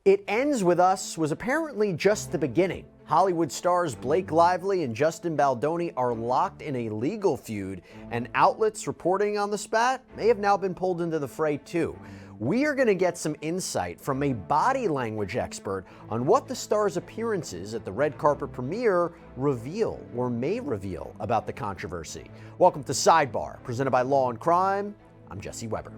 It Ends With Us was apparently just the beginning. Hollywood stars Blake Lively and Justin Baldoni are locked in a legal feud, and outlets reporting on the spat may have now been pulled into the fray too. We are going to get some insight from a body language expert on what the stars' appearances at the red carpet premiere reveal or may reveal about the controversy. Welcome to Sidebar, presented by Law&Crime. I'm Jesse Weber.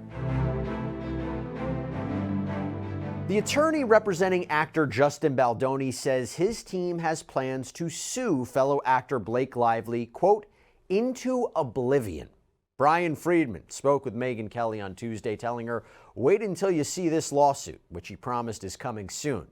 The attorney representing actor Justin Baldoni says his team has plans to sue fellow actor Blake Lively, quote, into oblivion. Brian Friedman spoke with Megyn Kelly on Tuesday, telling her, wait until you see this lawsuit, which he promised is coming soon.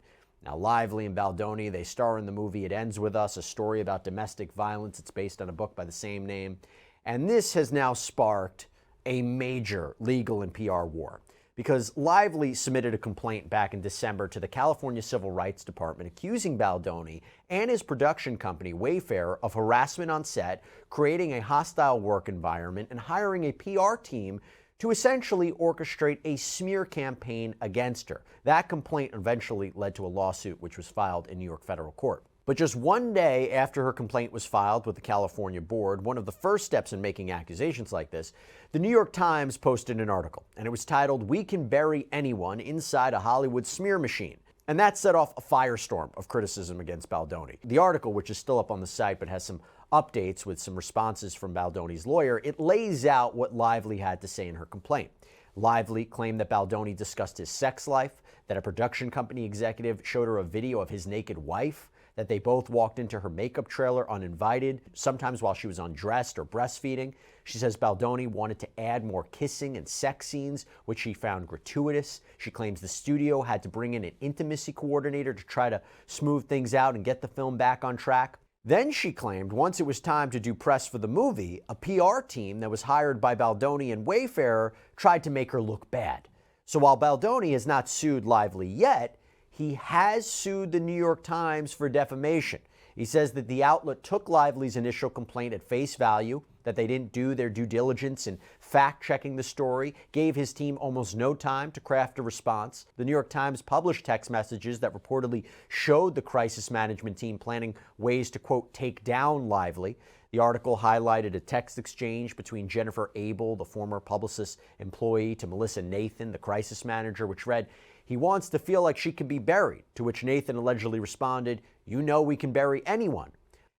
Now, Lively and Baldoni, they star in the movie It Ends With Us, a story about domestic violence. It's based on a book by the same name. And this has now sparked a major legal and PR war, because Lively submitted a complaint back in December to the California Civil Rights Department accusing Baldoni and his production company Wayfair of harassment on set, creating a hostile work environment, and hiring a PR team to essentially orchestrate a smear campaign against her. That complaint eventually led to a lawsuit which was filed in New York federal court. But just one day after her complaint was filed with the California board, one of the first steps in making accusations like this, the New York Times posted an article, and it was titled, "We Can Bury Anyone Inside a Hollywood Smear Machine." And that set off a firestorm of criticism against Baldoni. The article, which is still up on the site but has some updates with some responses from Baldoni's lawyer, it lays out what Lively had to say in her complaint. Lively claimed that Baldoni discussed his sex life, that a production company executive showed her a video of his naked wife, that they both walked into her makeup trailer uninvited, sometimes while she was undressed or breastfeeding. She says Baldoni wanted to add more kissing and sex scenes, which she found gratuitous. She claims the studio had to bring in an intimacy coordinator to try to smooth things out and get the film back on track. Then she claimed once it was time to do press for the movie, a PR team that was hired by Baldoni and Wayfair tried to make her look bad. So while Baldoni has not sued Lively yet, he has sued the New York Times for defamation. He says that the outlet took Lively's initial complaint at face value, that they didn't do their due diligence in fact-checking the story, gave his team almost no time to craft a response. The New York Times published text messages that reportedly showed the crisis management team planning ways to, quote, take down Lively. The article highlighted a text exchange between Jennifer Abel, the former Publicis employee, to Melissa Nathan, the crisis manager, which read, "He wants to feel like she can be buried," to which Nathan allegedly responded, "You know we can bury anyone."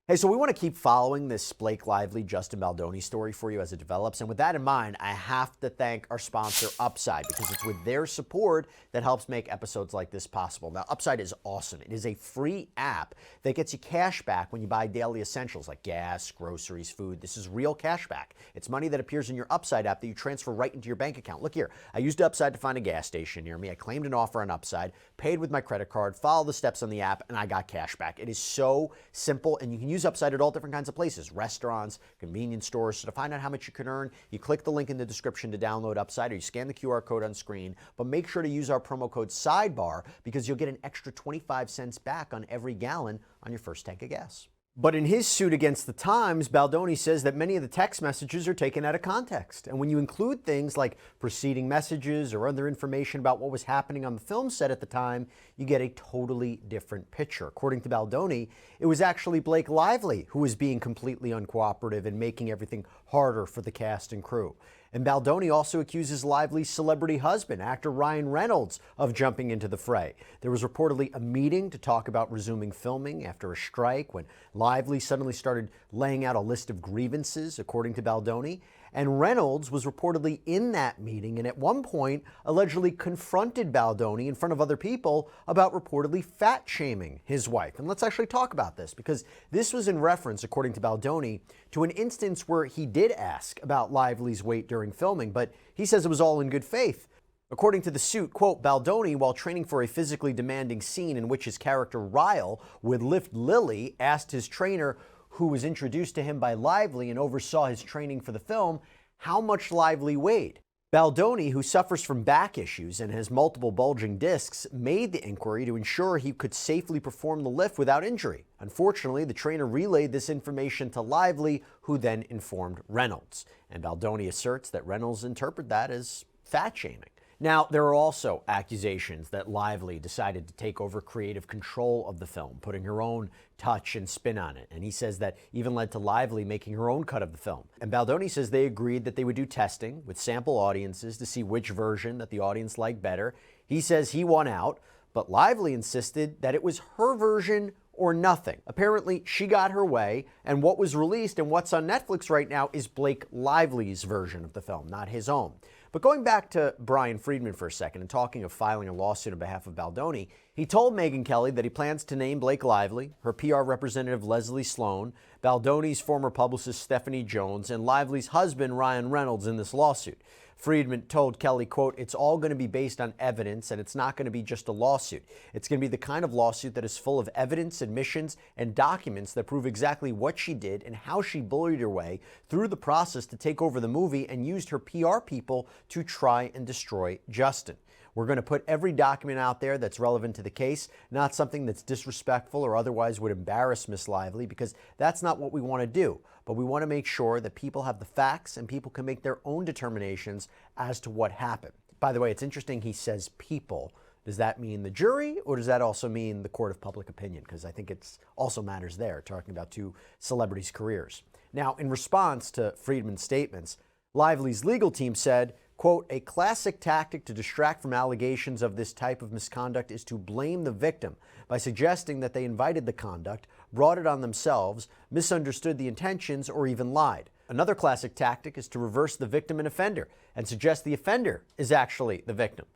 Hey, so we want to keep following this Blake Lively, Justin Baldoni story for you as it develops. And with that in mind, I have to thank our sponsor, Upside, because it's with their support that helps make episodes like this possible. Now, Upside is awesome. It is a free app that gets you cash back when you buy daily essentials like gas, groceries, food. This is real cash back. It's money that appears in your Upside app that you transfer right into your bank account. Look here. I used Upside to find a gas station near me. I claimed an offer on Upside, paid with my credit card, followed the steps on the app, and I got cash back. It is so simple, and you can use Upside at all different kinds of places, restaurants, convenience stores. So to find out how much you can earn, you click the link in the description to download Upside, or you scan the QR code on screen. But make sure to use our promo code SIDEBAR, because you'll get an extra 25 cents back on every gallon on your first tank of gas. But in his suit against the Times, Baldoni says that many of the text messages are taken out of context. And when you include things like preceding messages or other information about what was happening on the film set at the time, you get a totally different picture. According to Baldoni, it was actually Blake Lively who was being completely uncooperative and making everything harder for the cast and crew. And Baldoni also accuses Lively's celebrity husband, actor Ryan Reynolds, of jumping into the fray. There was reportedly a meeting to talk about resuming filming after a strike when Lively suddenly started laying out a list of grievances, according to Baldoni. And Reynolds was reportedly in that meeting and at one point allegedly confronted Baldoni in front of other people about reportedly fat-shaming his wife. And let's actually talk about this, because this was in reference, according to Baldoni, to an instance where he did ask about Lively's weight during filming, but he says it was all in good faith. According to the suit, quote, Baldoni, while training for a physically demanding scene in which his character Ryle would lift Lily, asked his trainer, who was introduced to him by Lively and oversaw his training for the film, how much Lively weighed. Baldoni, who suffers from back issues and has multiple bulging discs, made the inquiry to ensure he could safely perform the lift without injury. Unfortunately, the trainer relayed this information to Lively, who then informed Reynolds. And Baldoni asserts that Reynolds interpreted that as fat shaming. Now, there are also accusations that Lively decided to take over creative control of the film, putting her own touch and spin on it. And he says that even led to Lively making her own cut of the film. And Baldoni says they agreed that they would do testing with sample audiences to see which version that the audience liked better. He says he won out, but Lively insisted that it was her version or nothing. Apparently, she got her way, and what was released and what's on Netflix right now is Blake Lively's version of the film, not his own. But going back to Brian Friedman for a second and talking of filing a lawsuit on behalf of Baldoni, he told Megyn Kelly that he plans to name Blake Lively, her PR representative Leslie Sloan, Baldoni's former publicist Stephanie Jones, and Lively's husband Ryan Reynolds in this lawsuit. Friedman told Kelly, quote, "It's all going to be based on evidence, and it's not going to be just a lawsuit. It's going to be the kind of lawsuit that is full of evidence, admissions, and documents that prove exactly what she did and how she bullied her way through the process to take over the movie and used her PR people to try and destroy Justin. We're going to put every document out there that's relevant to the case, not something that's disrespectful or otherwise would embarrass Miss Lively, because that's not what we want to do. But we want to make sure that people have the facts and people can make their own determinations as to what happened." By the way, it's interesting he says people. Does that mean the jury, or does that also mean the court of public opinion? Because I think it also matters there, talking about two celebrities' careers. Now, in response to Friedman's statements, Lively's legal team said, quote, "A classic tactic to distract from allegations of this type of misconduct is to blame the victim by suggesting that they invited the conduct, brought it on themselves, misunderstood the intentions, or even lied. Another classic tactic is to reverse the victim and offender and suggest the offender is actually the victim."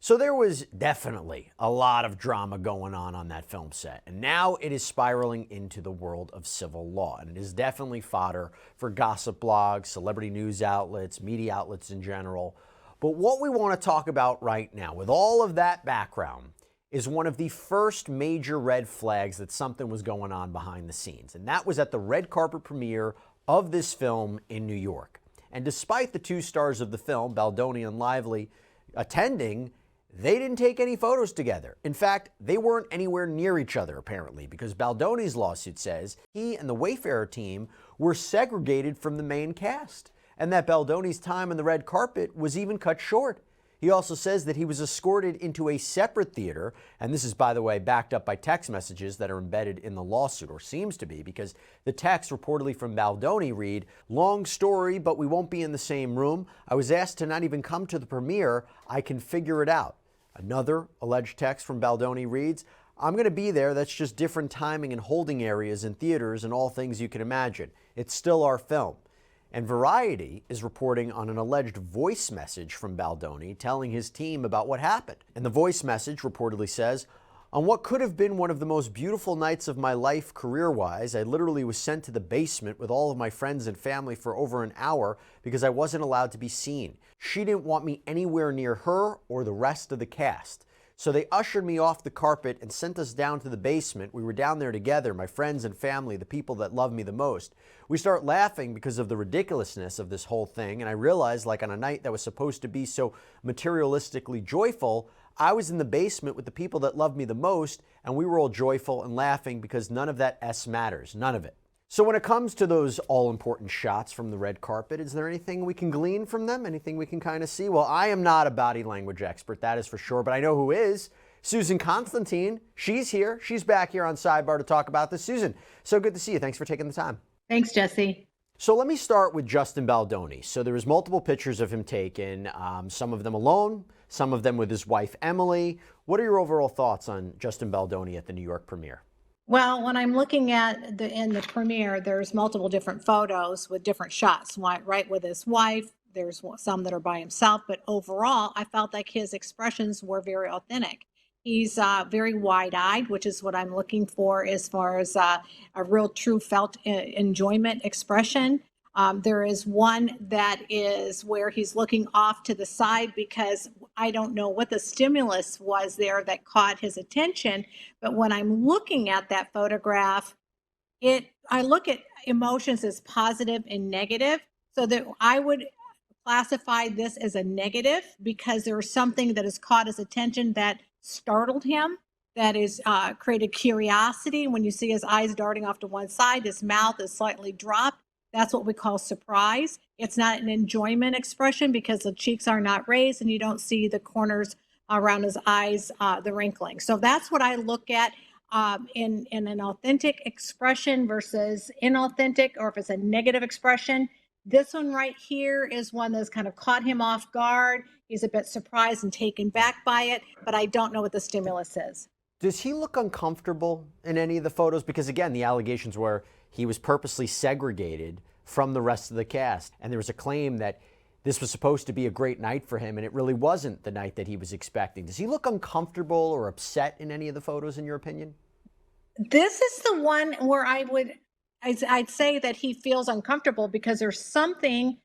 So there was definitely a lot of drama going on that film set. And now it is spiraling into the world of civil law. And it is definitely fodder for gossip blogs, celebrity news outlets, media outlets in general. But what we want to talk about right now, with all of that background, is one of the first major red flags that something was going on behind the scenes. And that was at the red carpet premiere of this film in New York. And despite the two stars of the film, Baldoni and Lively, attending, they didn't take any photos together. In fact, they weren't anywhere near each other, apparently, because Baldoni's lawsuit says he and the Wayfarer team were segregated from the main cast, and that Baldoni's time on the red carpet was even cut short. He also says that he was escorted into a separate theater, and this is, by the way, backed up by text messages that are embedded in the lawsuit, or seems to be, because the text reportedly from Baldoni read, "Long story, but we won't be in the same room. I was asked to not even come to the premiere. I can figure it out." Another alleged text from Baldoni reads, "I'm going to be there. That's just different timing and holding areas in theaters and all things you can imagine. It's still our film." And Variety is reporting on an alleged voice message from Baldoni telling his team about what happened. And the voice message reportedly says, "On what could have been one of the most beautiful nights of my life career-wise, I literally was sent to the basement with all of my friends and family for over an hour because I wasn't allowed to be seen. She didn't want me anywhere near her or the rest of the cast. So they ushered me off the carpet and sent us down to the basement. We were down there together, my friends and family, the people that love me the most. We start laughing because of the ridiculousness of this whole thing, and I realized, like, on a night that was supposed to be so materialistically joyful, I was in the basement with the people that loved me the most, and we were all joyful and laughing because none of that S matters, none of it." So when it comes to those all-important shots from the red carpet, is there anything we can glean from them? Anything we can kind of see? Well, I am not a body language expert, that is for sure, but I know who is. Susan Constantine. She's here. She's back here on Sidebar to talk about this. Susan, so good to see you. Thanks for taking the time. Thanks, Jesse. So let me start with Justin Baldoni. So there was multiple pictures of him taken, some of them alone, some of them with his wife, Emily. What are your overall thoughts on Justin Baldoni at the New York premiere? Well, when I'm looking at in the premiere, there's multiple different photos with different shots, right with his wife. There's some that are by himself, but overall, I felt like his expressions were very authentic. He's very wide-eyed, which is what I'm looking for as far as a real true felt enjoyment expression. There is one that is where he's looking off to the side because I don't know what the stimulus was there that caught his attention. But when I'm looking at that photograph, I look at emotions as positive and negative. So that I would classify this as a negative because there was something that has caught his attention that startled him, that is created curiosity. When you see his eyes darting off to one side, his mouth is slightly dropped. That's what we call surprise. It's not an enjoyment expression because the cheeks are not raised and you don't see the corners around his eyes, the wrinkling. So that's what I look at in an authentic expression versus inauthentic, or if it's a negative expression. This one right here is one that's kind of caught him off guard. He's a bit surprised and taken back by it, but I don't know what the stimulus is. Does he look uncomfortable in any of the photos? Because again, the allegations were he was purposely segregated from the rest of the cast. And there was a claim that this was supposed to be a great night for him, and it really wasn't the night that he was expecting. Does he look uncomfortable or upset in any of the photos, in your opinion? This is the one where I'd say that he feels uncomfortable because there's something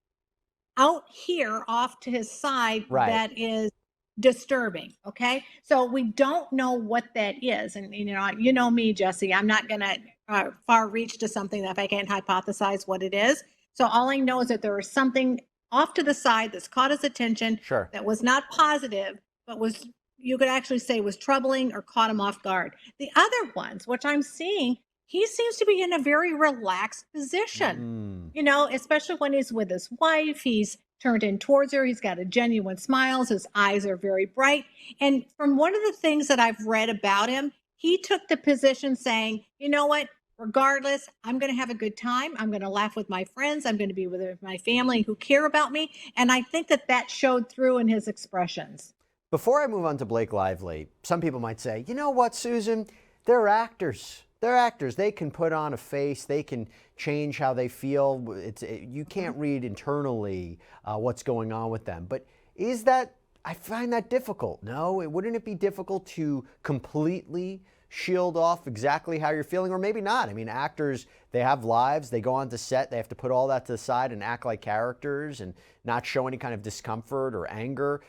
out here off to his side that is disturbing. Okay. So we don't know what that is. And, you know me, Jesse, I'm not going to far reach to something that if I can't hypothesize what it is. So all I know is that there was something off to the side that's caught his attention that was not positive, but was, you could actually say, was troubling or caught him off guard. The other ones, which I'm seeing, he seems to be in a very relaxed position, especially when he's with his wife. He's turned in towards her. He's got a genuine smile. His eyes are very bright. And from one of the things that I've read about him, he took the position saying, you know what, regardless, I'm going to have a good time. I'm going to laugh with my friends. I'm going to be with my family who care about me. And I think that showed through in his expressions. Before I move on to Blake Lively, some people might say, you know what, Susan, they're actors. They're actors. They can put on a face. They can change how they feel. You can't read internally what's going on with them. But I find that difficult. No, wouldn't it be difficult to completely shield off exactly how you're feeling? Or maybe not. I mean, actors, they have lives. They go onto set. They have to put all that to the side and act like characters and not show any kind of discomfort or anger.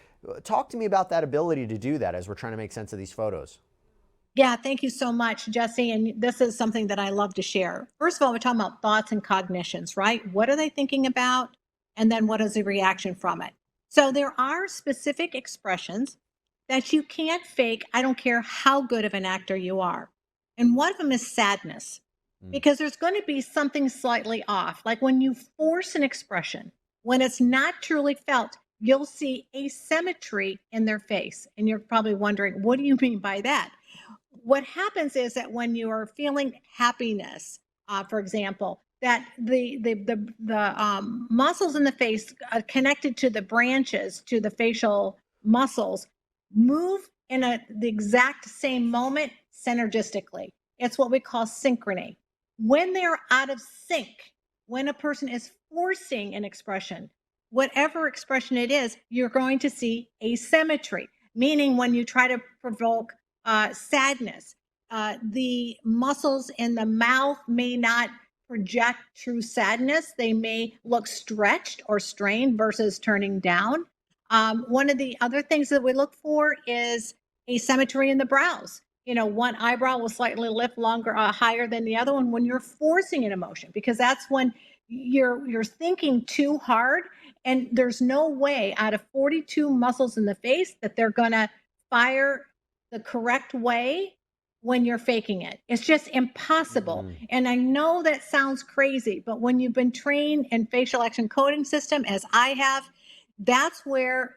Talk to me about that ability to do that as we're trying to make sense of these photos. Yeah, thank you so much, Jesse. And this is something that I love to share. First of all, we're talking about thoughts and cognitions, right? What are they thinking about? And then what is the reaction from it? So there are specific expressions that you can't fake. I don't care how good of an actor you are. And one of them is sadness, because there's going to be something slightly off. Like when you force an expression, when it's not truly felt, you'll see asymmetry in their face. And you're probably wondering, what do you mean by that? What happens is that when you are feeling happiness, for example, that the muscles in the face connected to the branches, to the facial muscles, move in the exact same moment synergistically. It's what we call synchrony. When they're out of sync, when a person is forcing an expression, whatever expression it is, you're going to see asymmetry, meaning when you try to provoke sadness, the muscles in the mouth may not project true sadness. They may look stretched or strained versus turning down. One of the other things that we look for is asymmetry in the brows. One eyebrow will slightly lift longer, higher than the other one when you're forcing an emotion, because that's when you're thinking too hard, and there's no way out of 42 muscles in the face that they're going to fire the correct way when you're faking it. It's just impossible. And I know that sounds crazy, but when you've been trained in facial action coding system, as I have, that's where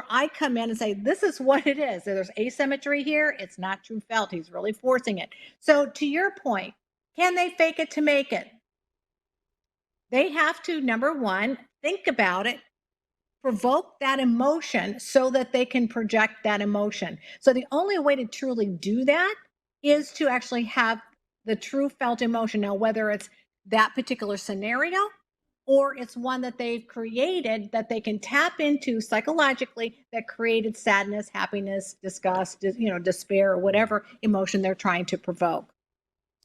I come in and say, this is what it is. There's asymmetry here. It's not true felt. He's really forcing it. So to your point, can they fake it to make it? They have to, number one, think about it, provoke that emotion so that they can project that emotion. So the only way to truly do that is to actually have the true felt emotion. Now, whether it's that particular scenario or it's one that they've created that they can tap into psychologically that created sadness, happiness, disgust, despair, or whatever emotion they're trying to provoke.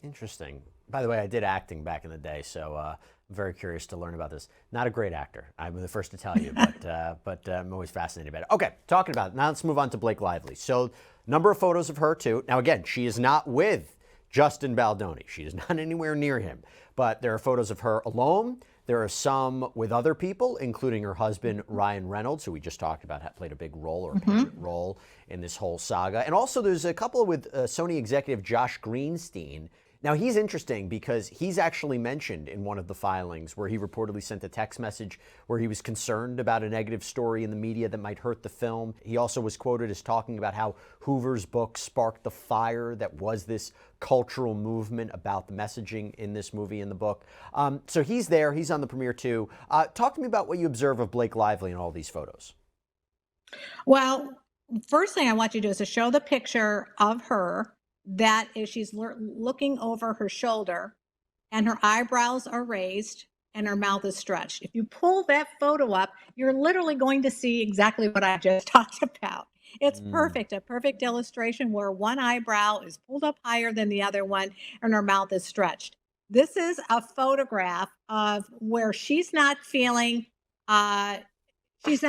Interesting. By the way, I did acting back in the day, so I'm very curious to learn about this. Not a great actor, I'm the first to tell you, but I'm always fascinated by it. Okay, talking about it. Now let's move on to Blake Lively. So, number of photos of her too. Now again, she is not with Justin Baldoni. She is not anywhere near him, but there are photos of her alone. There are some with other people, including her husband, Ryan Reynolds, who we just talked about, played a big role or a pivotal role in this whole saga. And also there's a couple with Sony executive Josh Greenstein. Now, he's interesting because he's actually mentioned in one of the filings where he reportedly sent a text message where he was concerned about a negative story in the media that might hurt the film. He also was quoted as talking about how Hoover's book sparked the fire that was this cultural movement about the messaging in this movie and the book. So he's there. He's on the premiere, too. Talk to me about what you observe of Blake Lively in all these photos. Well, first thing I want you to do is to show the picture of her. That is, she's looking over her shoulder and her eyebrows are raised and her mouth is stretched. If you pull that photo up, you're literally going to see exactly what I just talked about. It's perfect, a perfect illustration where one eyebrow is pulled up higher than the other one and her mouth is stretched. This is a photograph of where she's not feeling she's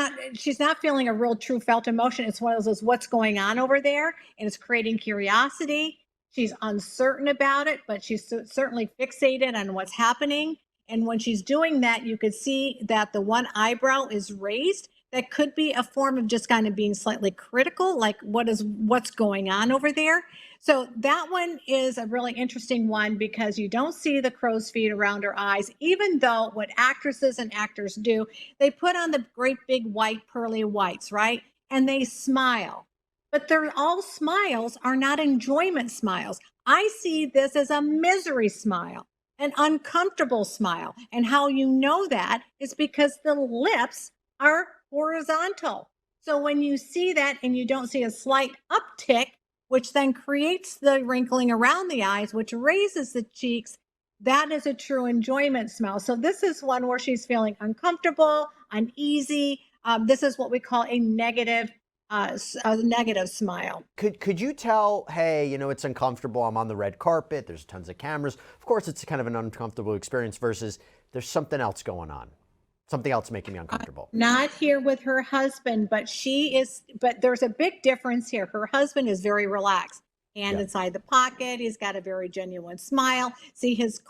not feeling a real true felt emotion. It's one of those what's going on over there, and it's creating curiosity. She's uncertain about it, but she's certainly fixated on what's happening. And when she's doing that, you could see that the one eyebrow is raised. That could be a form of just kind of being slightly critical, like what's going on over there. So that one is a really interesting one because you don't see the crow's feet around her eyes, even though what actresses and actors do, they put on the great big white pearly whites, right? And they smile. But they're all smiles are not enjoyment smiles. I see this as a misery smile, an uncomfortable smile. And how you know that is because the lips are horizontal. So when you see that and you don't see a slight uptick, which then creates the wrinkling around the eyes, which raises the cheeks, that is a true enjoyment smile. So this is one where she's feeling uncomfortable, uneasy. This is what we call a negative smile. Could you tell, hey, it's uncomfortable, I'm on the red carpet, there's tons of cameras. Of course, it's kind of an uncomfortable experience versus there's something else going on. Something else making me uncomfortable. Not here with her husband, but but there's a big difference here. Her husband is very relaxed. Hand inside the pocket. He's got a very genuine smile. See, his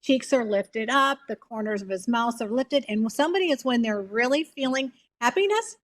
cheeks are lifted up. The corners of his mouth are lifted. And somebody is when they're really feeling happiness.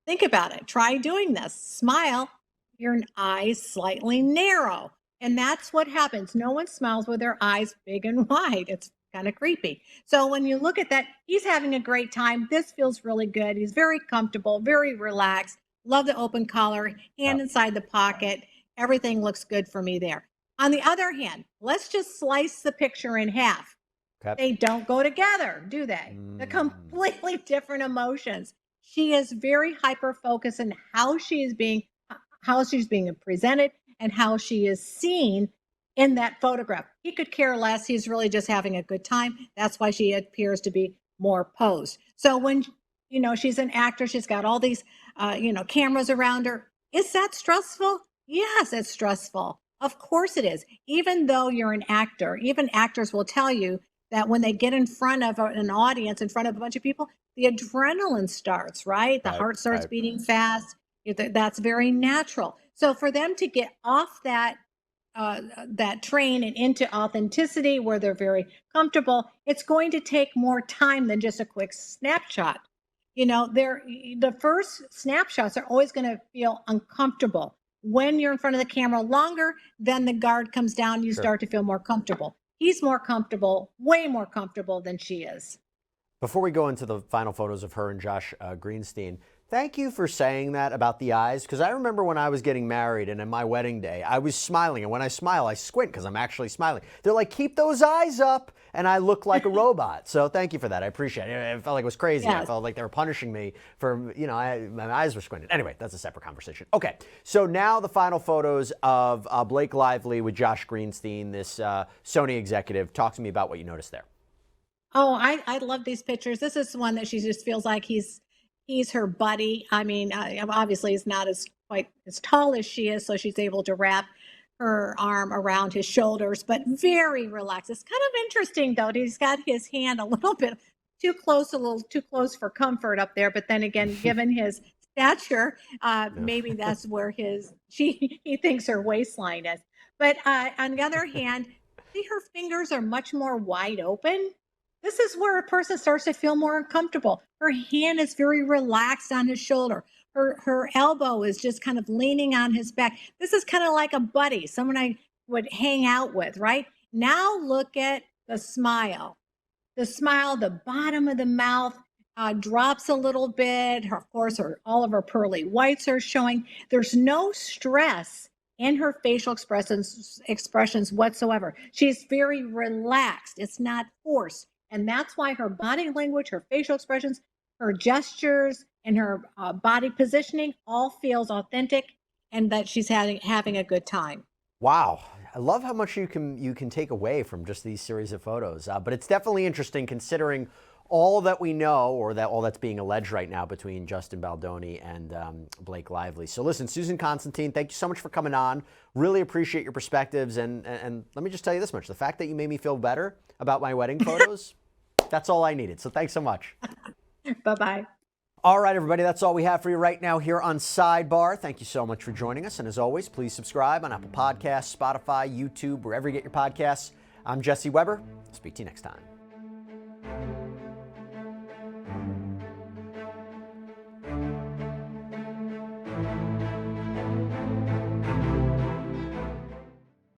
Think about it. Try doing this. Smile. Your eyes slightly narrow. And that's what happens. No one smiles with their eyes big and wide. It's kind of creepy. So when you look at that, he's having a great time. This feels really good. He's very comfortable, very relaxed. Love the open collar, hand inside the pocket. Everything looks good for me there. On the other hand, let's just slice the picture in half. Okay. They don't go together, do they? They're completely different emotions. She is very hyper-focused in how she's being presented and how she is seen in that photograph. He could care less. He's really just having a good time. That's why she appears to be more posed. So when, she's an actor, she's got all these, cameras around her. Is that stressful? Yes, it's stressful. Of course it is. Even though you're an actor, even actors will tell you that when they get in front of an audience, in front of a bunch of people, the adrenaline starts, right? The heart starts beating fast. That's very natural. So for them to get off that train and into authenticity where they're very comfortable, it's going to take more time than just a quick snapshot. The first snapshots are always going to feel uncomfortable. When you're in front of the camera longer, then the guard comes down, you start to feel more comfortable. He's more comfortable, way more comfortable than she is. Before we go into the final photos of her and Josh Greenstein, thank you for saying that about the eyes, because I remember when I was getting married and in my wedding day, I was smiling, and when I smile, I squint because I'm actually smiling. They're like, keep those eyes up, and I look like a robot. So thank you for that. I appreciate it. It felt like it was crazy. Yes. I felt like they were punishing me for, my eyes were squinted. Anyway, that's a separate conversation. Okay, so now the final photos of Blake Lively with Josh Greenstein, this Sony executive. Talk to me about what you noticed there. Oh, I love these pictures. This is one that she just feels like he's her buddy. I mean, obviously he's not quite as tall as she is, so she's able to wrap her arm around his shoulders, but very relaxed. It's kind of interesting though. He's got his hand a little bit too close for comfort up there. But then again, given his stature, maybe that's where he thinks her waistline is. But on the other hand, see, her fingers are much more wide open. This is where a person starts to feel more uncomfortable. Her hand is very relaxed on his shoulder. Her elbow is just kind of leaning on his back. This is kind of like a buddy, someone I would hang out with, right? Now look at the smile. The smile, the bottom of the mouth drops a little bit. Of course, all of her pearly whites are showing. There's no stress in her facial expressions whatsoever. She's very relaxed. It's not forced. And that's why her body language, her facial expressions, her gestures, and her body positioning all feels authentic and that she's having a good time. Wow. I love how much you can take away from just these series of photos. But it's definitely interesting considering all that we know, or that all that's being alleged right now between Justin Baldoni and Blake Lively. So listen, Susan Constantine, thank you so much for coming on. Really appreciate your perspectives. And let me just tell you this much. The fact that you made me feel better about my wedding photos, that's all I needed. So thanks so much. Bye-bye. All right, everybody, that's all we have for you right now here on Sidebar. Thank you so much for joining us. And as always, please subscribe on Apple Podcasts, Spotify, YouTube, wherever you get your podcasts. I'm Jesse Weber. Speak to you next time.